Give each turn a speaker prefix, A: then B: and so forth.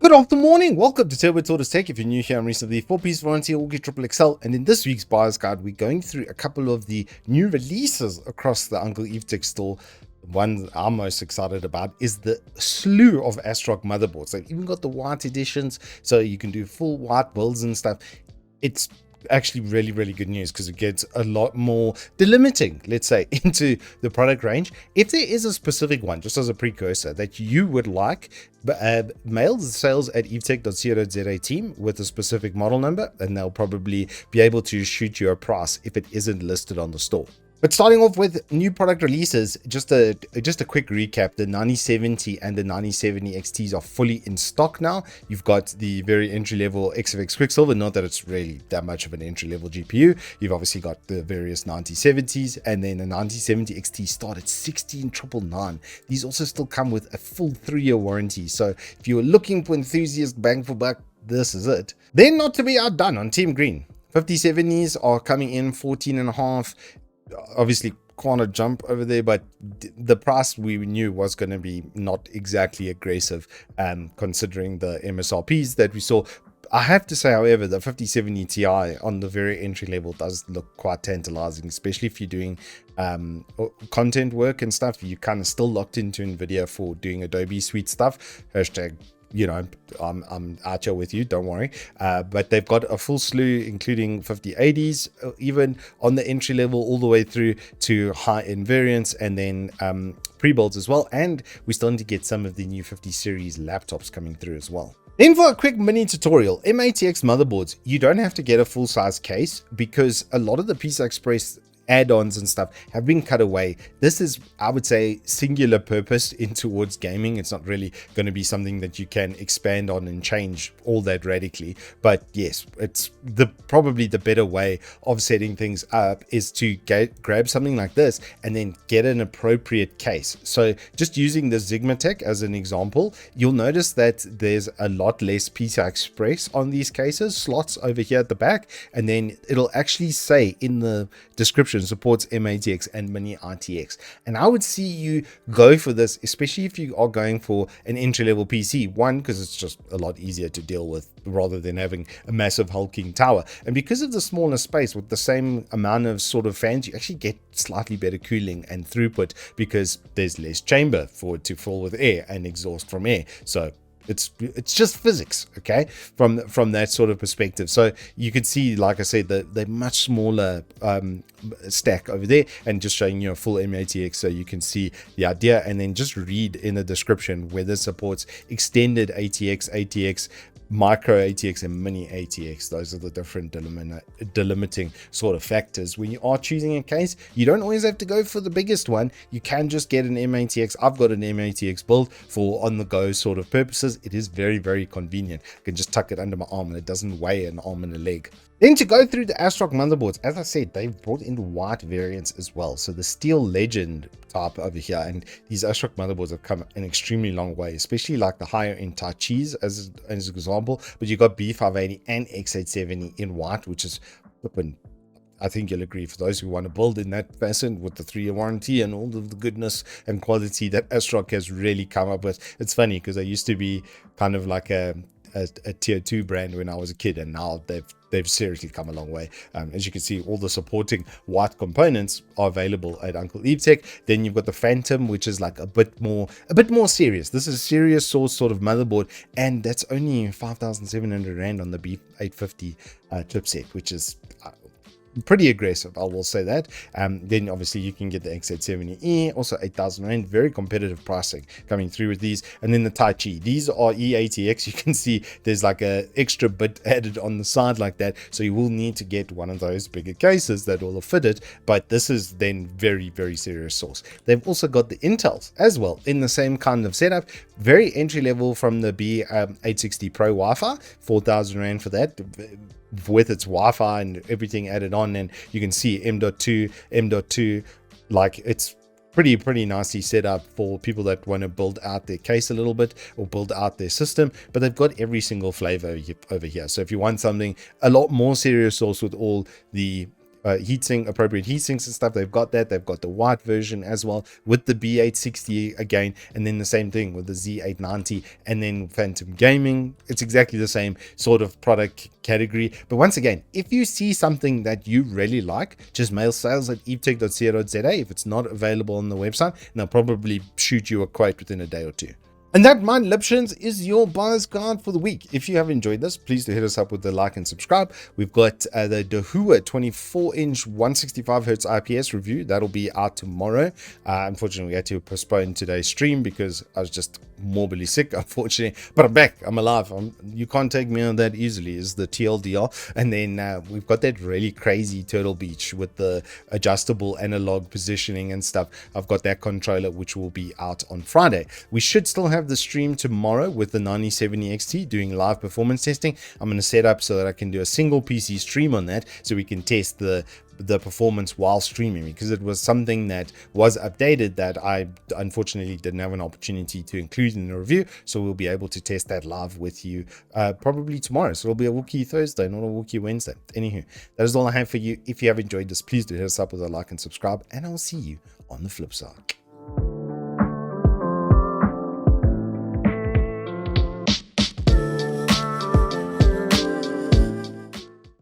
A: Good afternoon, morning. Welcome to Turbo Tortoise Tech. If you're new here, I'm recently 4-piece warranty, all get triple XL. And in this week's buyer's guide, we're going through a couple of the new releases across the Uncle Evetech store. The one I'm most excited about is the slew of AsRock motherboards. They've even got the white editions, so you can do full white builds and stuff. It's actually really good news because it gets a lot more delimiting, let's say, into the product range. If there is a specific one, just as a precursor, that you would like, mail the sales at evetech.co.za team with a specific model number, and they'll probably be able to shoot you a price if it isn't listed on the store. But starting off with new product releases, just a quick recap. The 9070 and the 9070 XTs are fully in stock now. You've got the very entry-level XFX Quicksilver, not that it's really that much of an entry-level GPU. You've obviously got the various 9070s, and then the 9070 XT start at 16,999. These also still come with a full 3-year warranty. So if you're looking for enthusiast bang for buck, this is it. Then, not to be outdone, on Team Green, 5070s are coming in 14.5. Obviously quite a jump over there, but the price we knew was going to be not exactly aggressive, considering the MSRPs that we saw. I have to say, however, the 5070 Ti on the very entry level does look quite tantalizing, especially if you're doing content work and stuff. You're kind of still locked into Nvidia for doing Adobe Suite stuff. Hashtag, you know, I'm out here with you, don't worry. But they've got a full slew, including 5080s, even on the entry level, all the way through to high-end variants, and then pre-builds as well. And we're starting to get some of the new 50 series laptops coming through as well. Then for a quick mini tutorial, mATX motherboards, you don't have to get a full-size case because a lot of the PCI Express add-ons and stuff have been cut away. This is, I would say, singular purpose in towards gaming. It's not really going to be something that you can expand on and change all that radically. But yes, it's probably the better way of setting things up is to grab something like this and then get an appropriate case. So just using the Sigmatech as an example, you'll notice that there's a lot less PCI Express on these cases, slots over here at the back, and then it'll actually say in the description supports mATX and mini RTX. And I would see you go for this, especially if you are going for an entry-level PC. One, because it's just a lot easier to deal with rather than having a massive hulking tower, and because of the smaller space with the same amount of sort of fans, you actually get slightly better cooling and throughput because there's less chamber for it to fill with air and exhaust from air. So it's just physics, okay, from that sort of perspective. So you could see, like I said, the much smaller stack over there, and just showing you a full mATX so you can see the idea, and then just read in the description whether it supports extended ATX, micro ATX, and mini ATX. Those are the different delimiting sort of factors. When you are choosing a case, you don't always have to go for the biggest one. You can just get an mATX. I've got an mATX build for on-the-go sort of purposes. It is very convenient. I can just tuck it under my arm and it doesn't weigh an arm and a leg. Then to go through the AsRock motherboards, as I said, they've brought in white variants as well. So the Steel Legend type over here, and these AsRock motherboards have come an extremely long way, especially like the higher end Tai Chis as an example. But you got B580 and X870 in white, which is flippin', I think you'll agree, for those who want to build in that fashion with the 3-year warranty and all of the goodness and quality that AsRock has really come up with. It's funny because they used to be kind of like a tier 2 brand when I was a kid, and now they've seriously come a long way. As you can see, all the supporting white components are available at Uncle Evetech. Then you've got the Phantom, which is like a bit more serious. This is a serious source sort of motherboard, and that's only 5,700 Rand on the B850 chipset, which is pretty aggressive, I will say that. Then obviously you can get the X870E, also 8,000 Rand, very competitive pricing coming through with these. And then the Tai Chi, these are eATX. You can see there's like a extra bit added on the side like that, so you will need to get one of those bigger cases that will fit it. But this is then very serious source. They've also got the Intels as well in the same kind of setup, very entry level from the B860 Pro Wi-Fi, 4,000 Rand for that, with its Wi-Fi and everything added on. And you can see M.2, like it's pretty nicely set up for people that want to build out their case a little bit or build out their system. But they've got every single flavor over here. So if you want something a lot more serious source with all the heatsink, appropriate heatsinks and stuff. They've got that. They've got the white version as well with the B860 again, and then the same thing with the Z890 and then Phantom Gaming. It's exactly the same sort of product category. But once again, if you see something that you really like, just mail sales@evetech.co.za. if it's not available on the website, and they'll probably shoot you a quote within a day or two. And that, my Lipshins, is your buyer's guide for the week. If you have enjoyed this, please do hit us up with the like and subscribe. We've got the Goooooooood 24-inch 165Hz IPS review. That'll be out tomorrow. Unfortunately, we had to postpone today's stream because I was just morbidly sick, unfortunately. But I'm back. I'm alive. You can't take me on that easily, is the TLDR. And then we've got that really crazy Turtle Beach with the adjustable analog positioning and stuff. I've got that controller, which will be out on Friday. We should still have the stream tomorrow with the 9070 XT doing live performance testing. I'm going to set up so that I can do a single PC stream on that, so we can test the performance while streaming, because it was something that was updated that I unfortunately didn't have an opportunity to include in the review. So we'll be able to test that live with you probably tomorrow. So it'll be a Wookiee Thursday, not a Wookiee Wednesday. Anywho, that is all I have for you. If you have enjoyed this, please do hit us up with a like and subscribe, and I'll see you on the flip side.